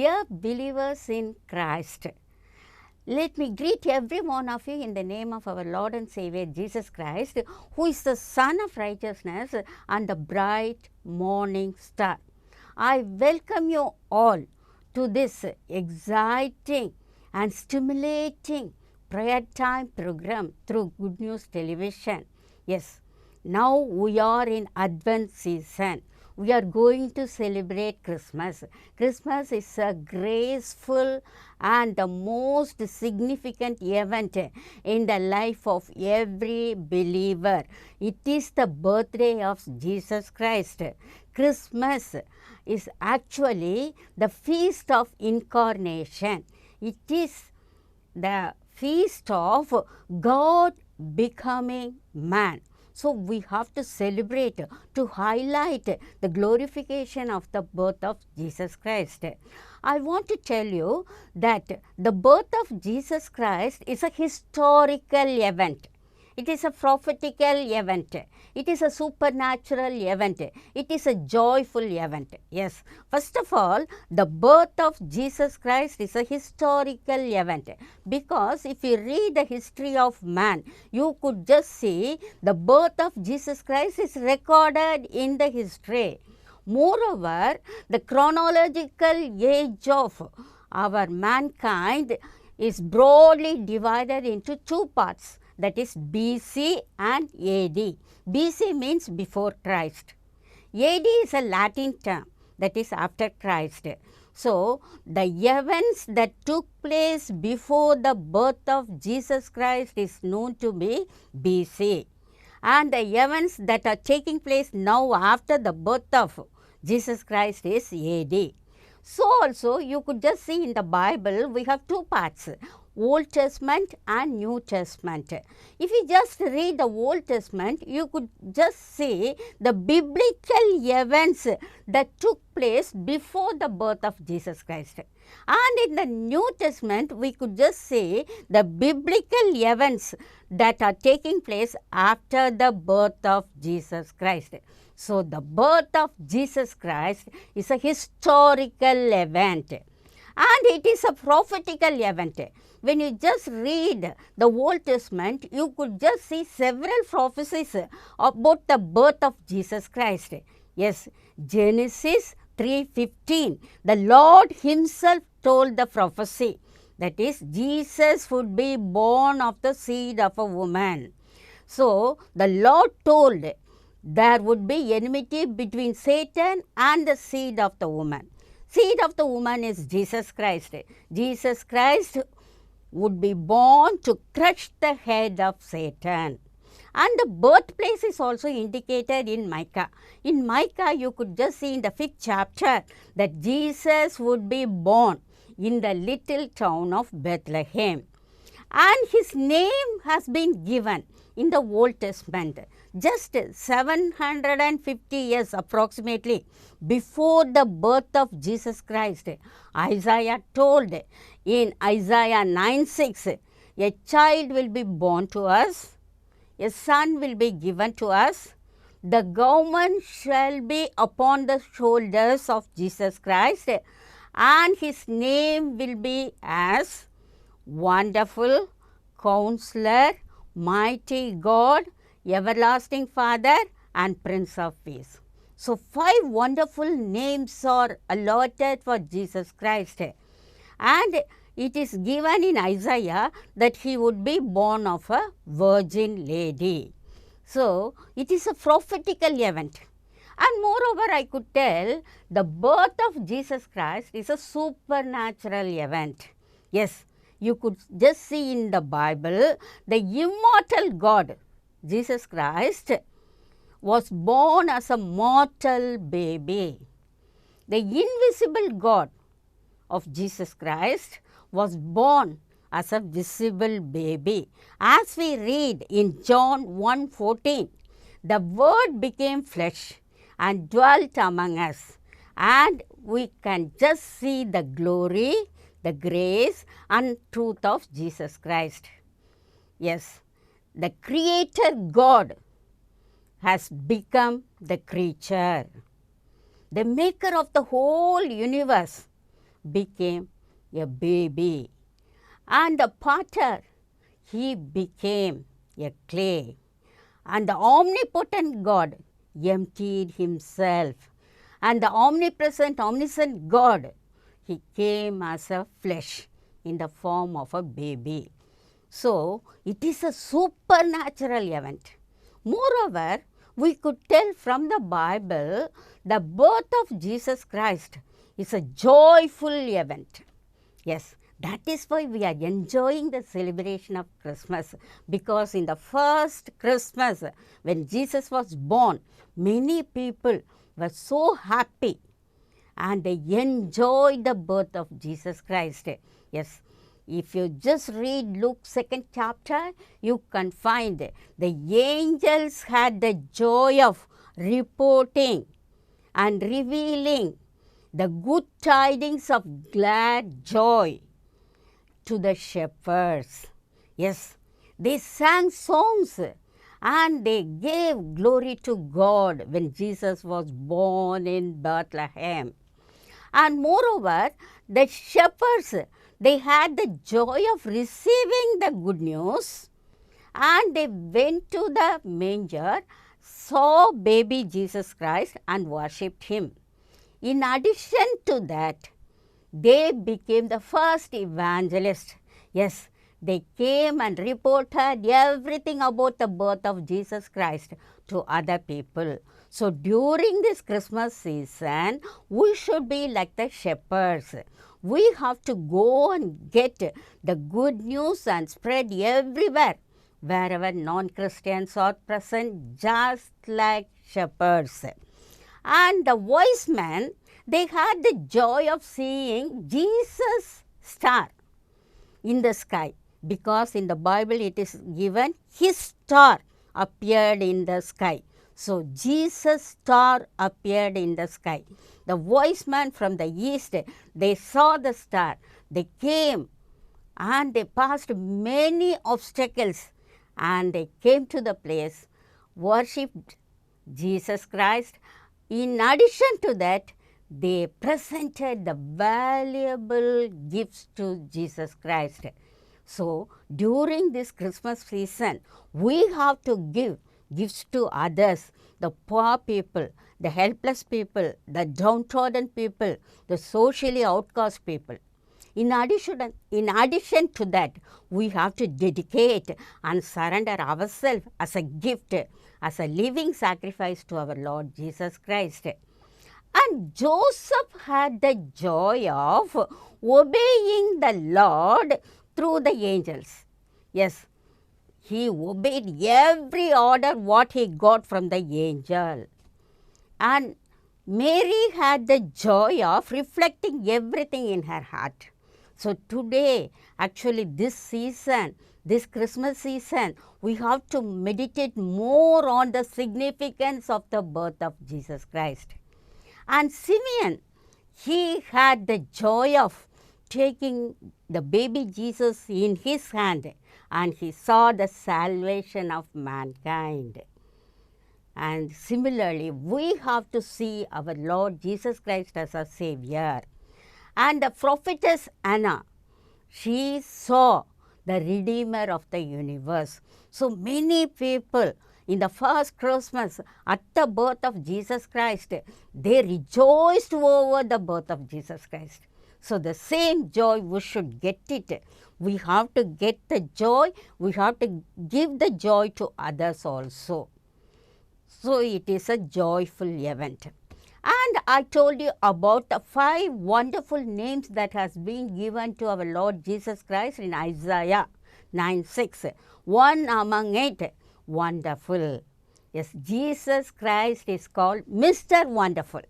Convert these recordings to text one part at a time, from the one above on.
Dear believers in Christ, let me greet every one of you in the name of our Lord and Savior Jesus Christ, who is the Son of righteousness and the bright morning star. I welcome you all to this exciting and stimulating prayer time program through Good News Television. Yes, now we are in Advent season. We are going to celebrate Christmas. Christmas is a graceful and the most significant event in the life of every believer. It is the birthday of Jesus Christ. Christmas is actually the feast of incarnation. It is the feast of God becoming man. So we have to celebrate to highlight the glorification of the birth of Jesus Christ. I want to tell you that the birth of Jesus Christ is a historical event. It is a prophetical event. It is a supernatural event. It is a joyful event. Yes. First of all, the birth of Jesus Christ is a historical event, because if you read the history of man, you could just see the birth of Jesus Christ is recorded in the history. Moreover, the chronological age of our mankind is broadly divided into two parts. That is BC and AD. BC means before Christ. AD is a Latin term, that is after Christ. So, the events that took place before the birth of Jesus Christ is known to be BC. And the events that are taking place now after the birth of Jesus Christ is AD. So also you could just see in the Bible we have two parts, Old Testament and New Testament. If you just read the Old Testament, you could just see the biblical events that took place before the birth of Jesus Christ. And in the New Testament, we could just see the biblical events that are taking place after the birth of Jesus Christ. So, the birth of Jesus Christ is a historical event, and it is a prophetical event. When you just read the Old Testament, you could just see several prophecies about the birth of Jesus Christ. Yes, Genesis 3:15, the Lord himself told the prophecy, that is, Jesus would be born of the seed of a woman. So, the Lord told there would be enmity between Satan and the seed of the woman. Seed of the woman is Jesus Christ. Jesus Christ would be born to crush the head of Satan. And the birthplace is also indicated in Micah. In Micah, you could just see in the 5th chapter that Jesus would be born in the little town of Bethlehem. And his name has been given in the Old Testament just 750 years approximately before the birth of Jesus Christ. Isaiah told in Isaiah 9:6, a child will be born to us, a son will be given to us, the government shall be upon the shoulders of Jesus Christ, and his name will be as Wonderful, Counselor, Mighty God, Everlasting Father, and Prince of Peace. So, 5 wonderful names are allotted for Jesus Christ, and it is given in Isaiah that he would be born of a virgin lady. So, it is a prophetical event. And moreover, I could tell the birth of Jesus Christ is a supernatural event. Yes, you could just see in the Bible the immortal God, Jesus Christ, was born as a mortal baby. The invisible God of Jesus Christ was born as a visible baby. As we read in John 1:14, the Word became flesh and dwelt among us, and we can just see the glory, the grace and truth of Jesus Christ. Yes, the Creator God has become the creature. The maker of the whole universe became a baby. And the potter, he became a clay. And the omnipotent God emptied himself. And the omnipresent, omniscient God, he came as a flesh in the form of a baby. So, it is a supernatural event. Moreover, we could tell from the Bible the birth of Jesus Christ is a joyful event. Yes, that is why we are enjoying the celebration of Christmas, because in the first Christmas, when Jesus was born, many people were so happy and they enjoyed the birth of Jesus Christ. Yes, if you just read Luke 2nd chapter, you can find the angels had the joy of reporting and revealing the good tidings of glad joy to the shepherds. Yes, they sang songs and they gave glory to God when Jesus was born in Bethlehem. And moreover, the shepherds, they had the joy of receiving the good news, and they went to the manger, saw baby Jesus Christ and worshipped him. In addition to that, they became the first evangelists. Yes, they came and reported everything about the birth of Jesus Christ to other people. So during this Christmas season, we should be like the shepherds. We have to go and get the good news and spread everywhere, wherever non-Christians are present, just like shepherds. And the wise men, they had the joy of seeing Jesus' star in the sky, because in the Bible it is given his star appeared in the sky. So Jesus' star appeared in the sky. The wise men from the east, they saw the star. They came and they passed many obstacles and they came to the place, worshipped Jesus Christ. In addition to that, they presented the valuable gifts to Jesus Christ. So, during this Christmas season, we have to give gifts to others, the poor people, the helpless people, the downtrodden people, the socially outcast people. In addition to that, we have to dedicate and surrender ourselves as a gift, as a living sacrifice to our Lord Jesus Christ. And Joseph had the joy of obeying the Lord through the angels. Yes, he obeyed every order what he got from the angel. And Mary had the joy of reflecting everything in her heart. So today, actually this season, this Christmas season, we have to meditate more on the significance of the birth of Jesus Christ. And Simeon, he had the joy of taking the baby Jesus in his hand, and he saw the salvation of mankind. And similarly, we have to see our Lord Jesus Christ as a Savior. And the prophetess Anna, she saw the Redeemer of the universe. So many people in the first Christmas at the birth of Jesus Christ, they rejoiced over the birth of Jesus Christ. So the same joy we should get it. We have to get the joy, we have to give the joy to others also. So it is a joyful event. And I told you about the 5 wonderful names that has been given to our Lord Jesus Christ in Isaiah 9:6. One among it, Wonderful. Yes, Jesus Christ is called Mr. Wonderful.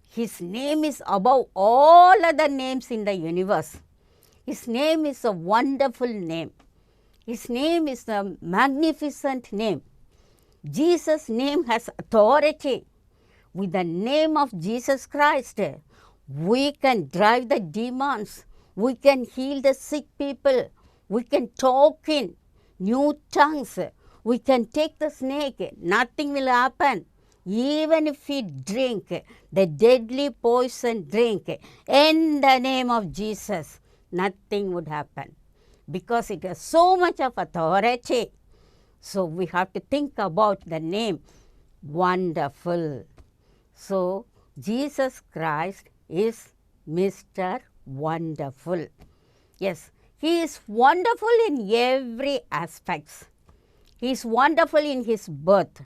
His name is above all other names in the universe. His name is a wonderful name. His name is a magnificent name. Jesus' name has authority. With the name of Jesus Christ, we can drive the demons. We can heal the sick people. We can talk in new tongues. We can take the snake. Nothing will happen. even if we drink the deadly poison drink in the name of Jesus, nothing would happen because it has so much of authority. So we have to think about the name Wonderful. So Jesus Christ is Mr. Wonderful. Yes, He is wonderful in every aspect. He is wonderful in His birth.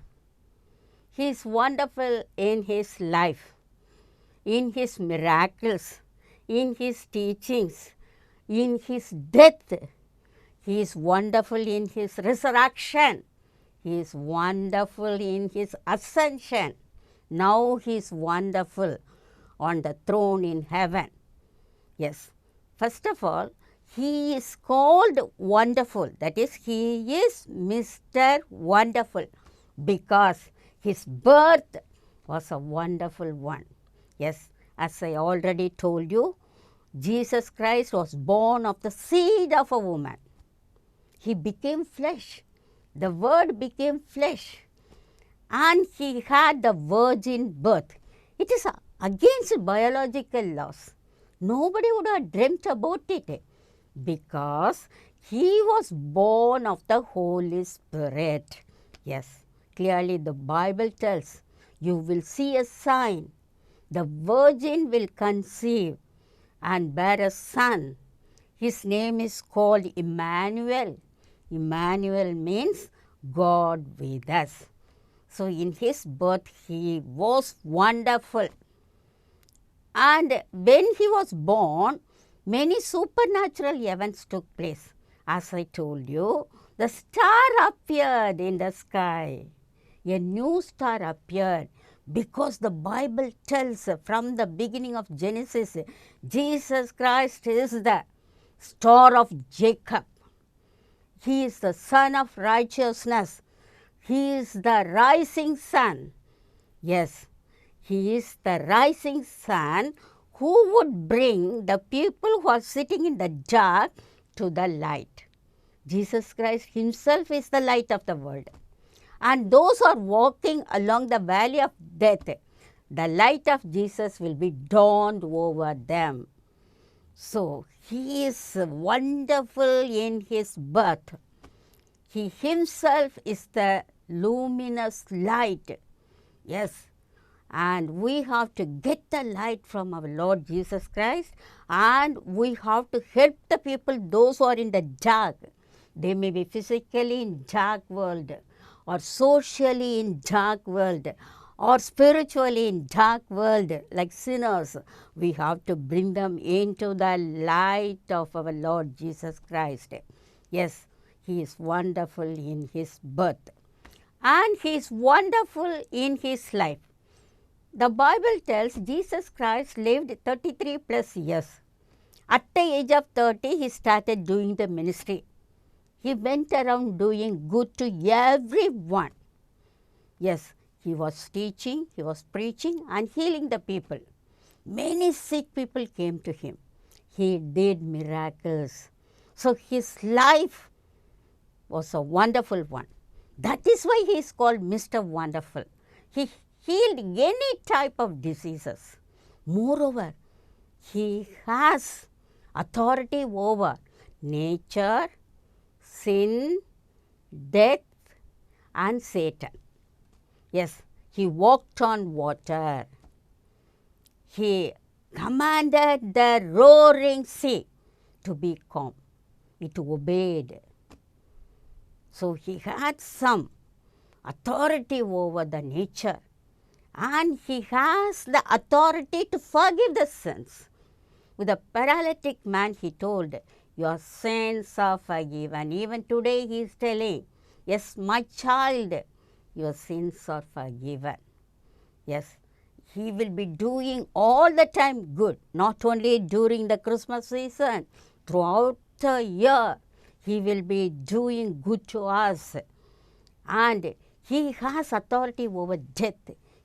He is wonderful in His life, in His miracles, in His teachings, in His death. He is wonderful in His resurrection. He is wonderful in His ascension. Now He is wonderful on the throne in heaven. Yes, first of all, He is called wonderful. That is, He is Mr. Wonderful because His birth was a wonderful one. Yes, as I already told you, Jesus Christ was born of the seed of a woman. He became flesh. The Word became flesh. And He had the virgin birth. It is against biological laws. Nobody would have dreamt about it because He was born of the Holy Spirit. Yes, clearly the Bible tells, you will see a sign. The virgin will conceive and bear a son. His name is called Emmanuel. Emmanuel means God with us. So in His birth, He was wonderful. And when He was born, many supernatural events took place. As I told you, the star appeared in the sky. A new star appeared because the Bible tells from the beginning of Genesis, Jesus Christ is the star of Jacob. He is the Son of righteousness. He is the rising sun. Yes, He is the rising sun who would bring the people who are sitting in the dark to the light. Jesus Christ Himself is the light of the world. And those who are walking along the valley of death, the light of Jesus will be dawned over them. So He is wonderful in His birth. He Himself is the luminous light. Yes, and we have to get the light from our Lord Jesus Christ, and we have to help the people, those who are in the dark. They may be physically in dark world, or socially in dark world, or spiritually in dark world, like sinners. We have to bring them into the light of our Lord Jesus Christ. Yes, He is wonderful in His birth. And He is wonderful in His life. The Bible tells Jesus Christ lived 33 plus years. At the age of 30, He started doing the ministry. He went around doing good to everyone. Yes, He was teaching, He was preaching and healing the people. Many sick people came to Him. He did miracles. So His life was a wonderful one. That is why He is called Mr. Wonderful. He healed any type of diseases. Moreover, He has authority over nature, sin, death and Satan. Yes, He walked on water. He commanded the roaring sea to be calm. It obeyed. So He had some authority over the nature, and He has the authority to forgive the sins. With the paralytic man, He told, your sins are forgiven. Even today He is telling, yes, my child, your sins are forgiven. Yes, He will be doing all the time good, not only during the Christmas season, throughout the year. He will be doing good to us. And He has authority over death.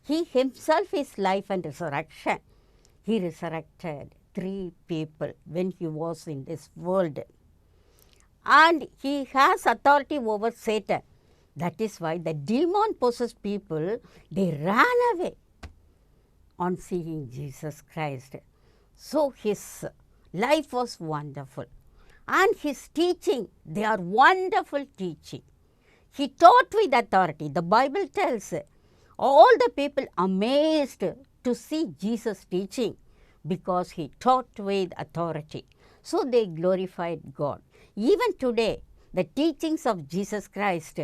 He Himself is life and resurrection. He resurrected 3 people when He was in this world. And He has authority over Satan. That is why the demon-possessed people, they ran away on seeing Jesus Christ. So his life was wonderful. And his teaching, they are wonderful teaching. He taught with authority. The Bible tells all the people amazed to see Jesus teaching because he taught with authority. So they glorified God. Even today, the teachings of Jesus Christ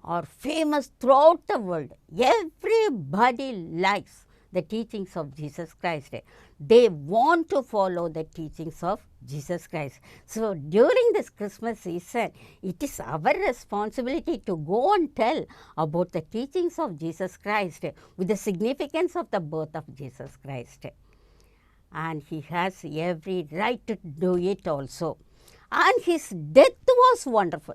are famous throughout the world. Everybody likes the teachings of Jesus Christ. They want to follow the teachings of Jesus Christ. So during this Christmas season, it is our responsibility to go and tell about the teachings of Jesus Christ with the significance of the birth of Jesus Christ. And he has every right to do it also. And his death was wonderful.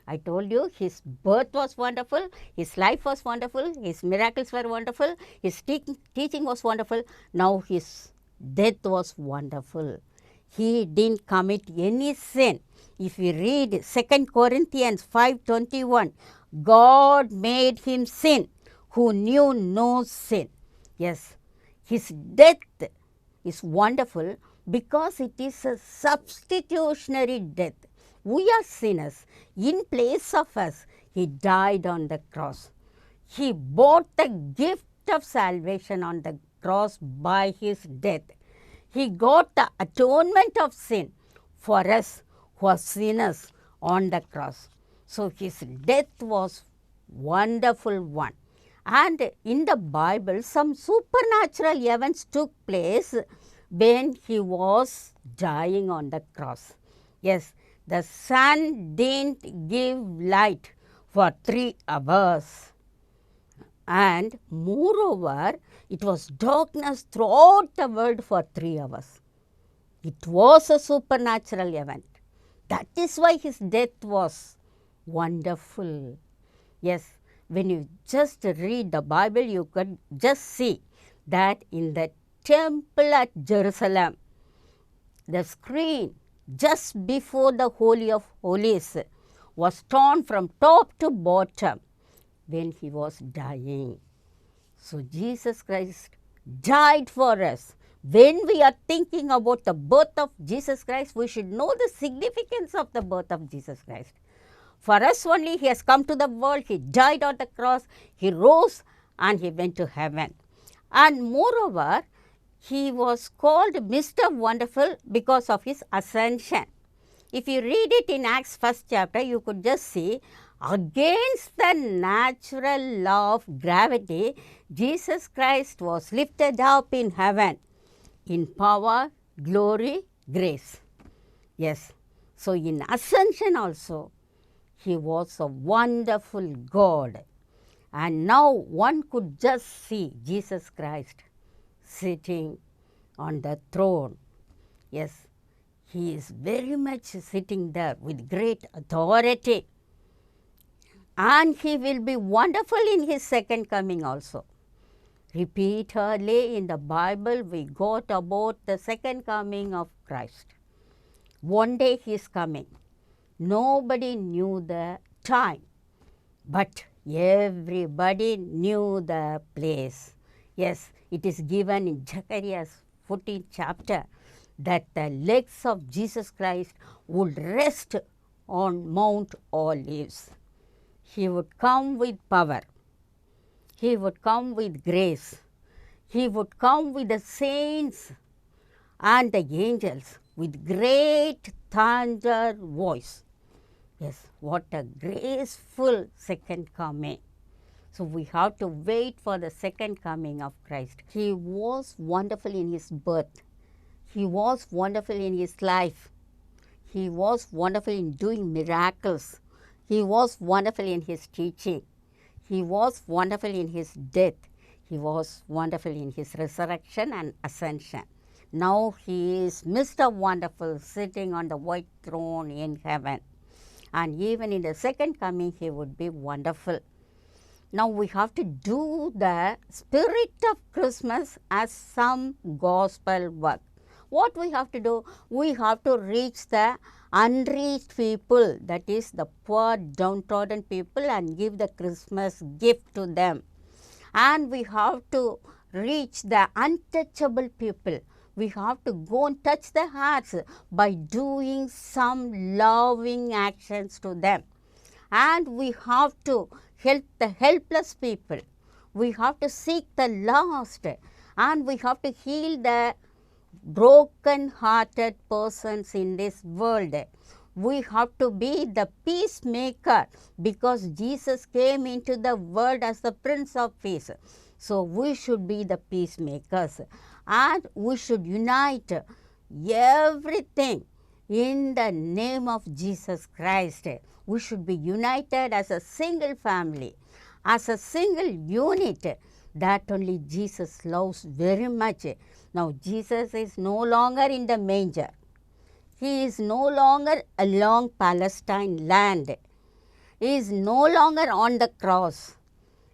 I told you his birth was wonderful, his life was wonderful, his miracles were wonderful, his teaching was wonderful. Now his death was wonderful. He didn't commit any sin. If we read 2 Corinthians 5:21, God made him sin who knew no sin. Yes, his death is wonderful because it is a substitutionary death. We are sinners. In place of us, he died on the cross. He bought the gift of salvation on the cross by his death. He got the atonement of sin for us who are sinners on the cross. So his death was wonderful one. And in the Bible, some supernatural events took place when he was dying on the cross. Yes, the sun didn't give light for 3 hours. And moreover, it was darkness throughout the world for 3 hours. It was a supernatural event. That is why his death was wonderful. Yes, when you just read the Bible, you could just see that in the temple at Jerusalem, the screen just before the Holy of Holies was torn from top to bottom when he was dying. So Jesus Christ died for us. When we are thinking about the birth of Jesus Christ, we should know the significance of the birth of Jesus Christ. For us only, he has come to the world, he died on the cross, he rose and he went to heaven. And moreover, he was called Mr. Wonderful because of his ascension. If you read it in Acts 1st chapter, you could just see against the natural law of gravity, Jesus Christ was lifted up in heaven in power, glory, grace. Yes, so in ascension also, he was a wonderful God. And now one could just see Jesus Christ sitting on the throne. Yes, he is very much sitting there with great authority. And he will be wonderful in his second coming also. Repeatedly in the Bible, we got about the second coming of Christ. One day he is coming. Nobody knew the time, but everybody knew the place. Yes, it is given in Zechariah's 14th chapter that the legs of Jesus Christ would rest on Mount Olives. He would come with power. He would come with grace. He would come with the saints and the angels with great thunder voice. Yes, what a graceful second coming. So we have to wait for the second coming of Christ. He was wonderful in his birth. He was wonderful in his life. He was wonderful in doing miracles. He was wonderful in his teaching. He was wonderful in his death. He was wonderful in his resurrection and ascension. Now he is Mr. Wonderful, sitting on the white throne in heaven. And even in the second coming, he would be wonderful. Now we have to do the spirit of Christmas as some gospel work. What we have to do? We have to reach the unreached people, that is the poor, downtrodden people, and give the Christmas gift to them. And we have to reach the untouchable people. We have to go and touch their hearts by doing some loving actions to them. And we have to help the helpless people. We have to seek the lost, and we have to heal the broken hearted persons in this world. We have to be the peacemaker, because Jesus came into the world as the Prince of Peace. So we should be the peacemakers, and we should unite everything in the name of Jesus Christ. We should be united as a single family, as a single unit. That only Jesus loves very much. Now Jesus is no longer in the manger. He is no longer along Palestine land. He is no longer on the cross.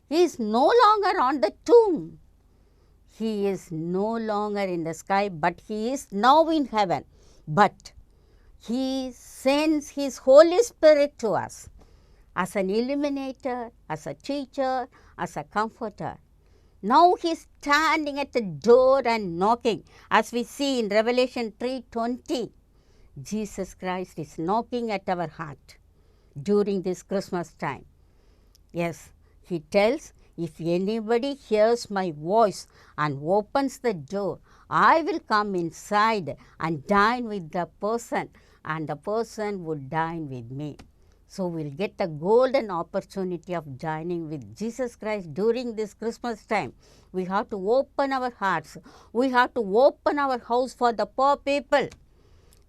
He is no longer on the tomb. He is no longer in the sky, but he is now in heaven. But he sends his Holy Spirit to us as an illuminator, as a teacher, as a comforter. Now he is standing at the door and knocking, as we see in Revelation 3:20. Jesus Christ is knocking at our heart during this Christmas time. Yes, he tells, if anybody hears my voice and opens the door, I will come inside and dine with the person, and the person would dine with me. So we'll get the golden opportunity of dining with Jesus Christ during this Christmas time. We have to open our hearts. We have to open our house for the poor people.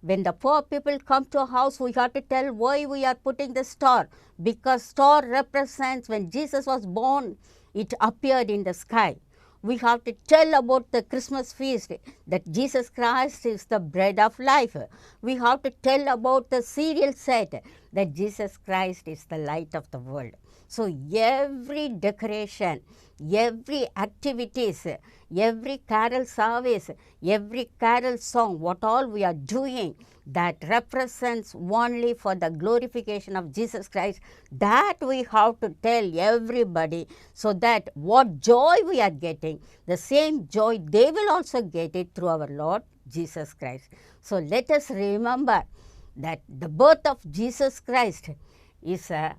When the poor people come to a house, we have to tell why we are putting the star. Because star represents when Jesus was born, it appeared in the sky. We have to tell about the Christmas feast, that Jesus Christ is the bread of life. We have to tell about the cereal set, that Jesus Christ is the light of the world. So every decoration, every activities, every carol service, every carol song, what all we are doing, that represents only for the glorification of Jesus Christ, that we have to tell everybody, so that what joy we are getting, the same joy they will also get it through our Lord Jesus Christ. So let us remember that the birth of Jesus Christ is a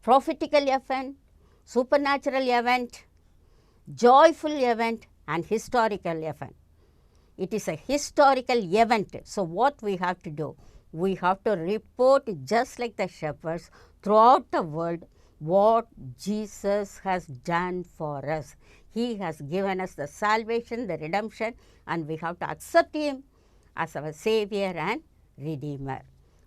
prophetical event, supernatural event, joyful event, and historical event. It is a historical event. So what we have to do? We have to report, just like the shepherds throughout the world, what Jesus has done for us. He has given us the salvation, the redemption, and we have to accept him as our Savior and Redeemer.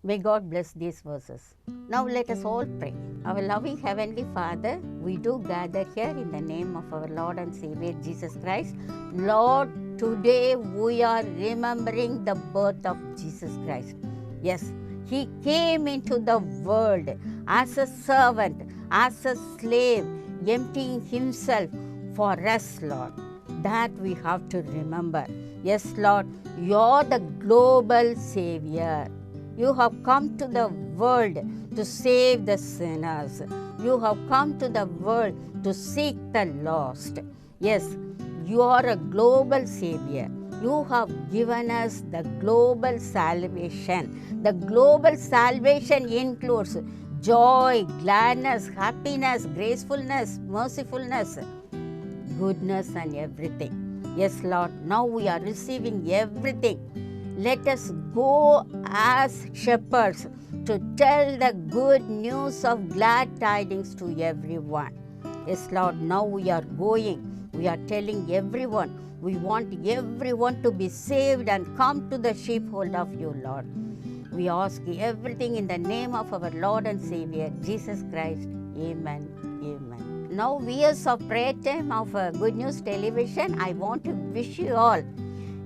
May God bless these verses. Now let us all pray. Our loving Heavenly Father, we do gather here in the name of our Lord and Savior Jesus Christ. Lord, today we are remembering the birth of Jesus Christ. Yes, he came into the world as a servant, as a slave, emptying himself for us, Lord. That we have to remember. Yes, Lord, you are the global Savior. You have come to the world to save the sinners. You have come to the world to seek the lost. Yes, you are a global Savior. You have given us the global salvation. The global salvation includes joy, gladness, happiness, gracefulness, mercifulness, goodness, and everything. Yes, Lord, now we are receiving everything. Let us go as shepherds to tell the good news of glad tidings to everyone. Yes, Lord, now we are going. We are telling everyone. We want everyone to be saved and come to the sheepfold of you, Lord. We ask everything in the name of our Lord and Savior, Jesus Christ. Amen. Amen. Now, viewers of Prayer Time of Good News Television, I want to wish you all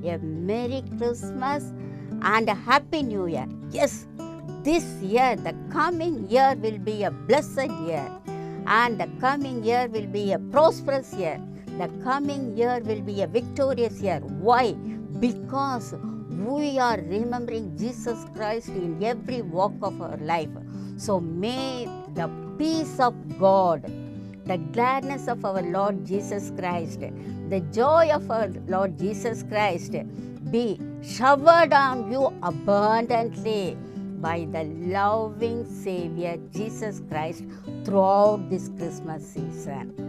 a Merry Christmas and a Happy New Year. Yes, this year, the coming year will be a blessed year, and the coming year will be a prosperous year. The coming year will be a victorious year. Why? Because we are remembering Jesus Christ in every walk of our life. So may the peace of God, the gladness of our Lord Jesus Christ, the joy of our Lord Jesus Christ be showered on you abundantly by the loving Savior Jesus Christ throughout this Christmas season.